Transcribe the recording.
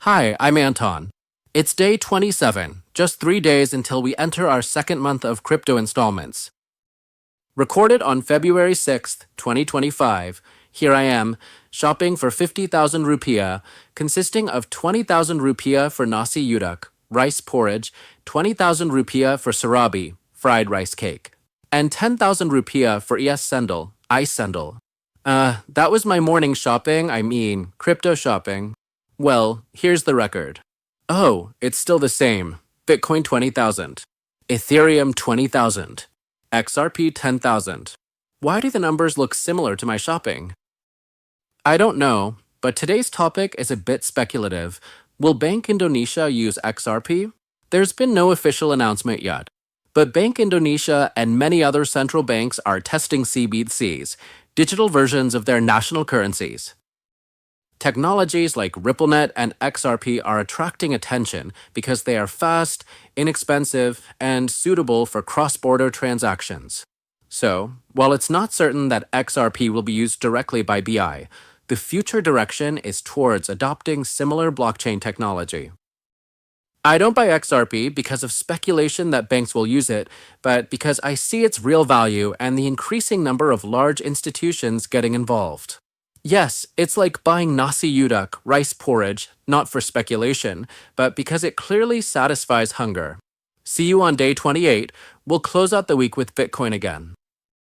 Hi, I'm Anton. It's day 27, just 3 days until we enter our second month of crypto installments. Recorded on February 6th, 2025, here I am, shopping for 50,000 rupiah, consisting of 20,000 rupiah for nasi udak, rice porridge, 20,000 rupiah for sarabi, fried rice cake, and 10,000 rupiah for ice sendal. That was my morning shopping, crypto shopping. Well, here's the record. Oh, it's still the same. Bitcoin 20,000. Ethereum 20,000. XRP 10,000. Why do the numbers look similar to my shopping? I don't know, but today's topic is a bit speculative. Will Bank Indonesia use XRP? There's been no official announcement yet, but Bank Indonesia and many other central banks are testing CBDCs, digital versions of their national currencies. Technologies like RippleNet and XRP are attracting attention because they are fast, inexpensive, and suitable for cross-border transactions. So, while it's not certain that XRP will be used directly by BI, the future direction is towards adopting similar blockchain technology. I don't buy XRP because of speculation that banks will use it, but because I see its real value and the increasing number of large institutions getting involved. Yes, it's like buying nasi udak, rice porridge, not for speculation, but because it clearly satisfies hunger. See you on day 28. We'll close out the week with Bitcoin again.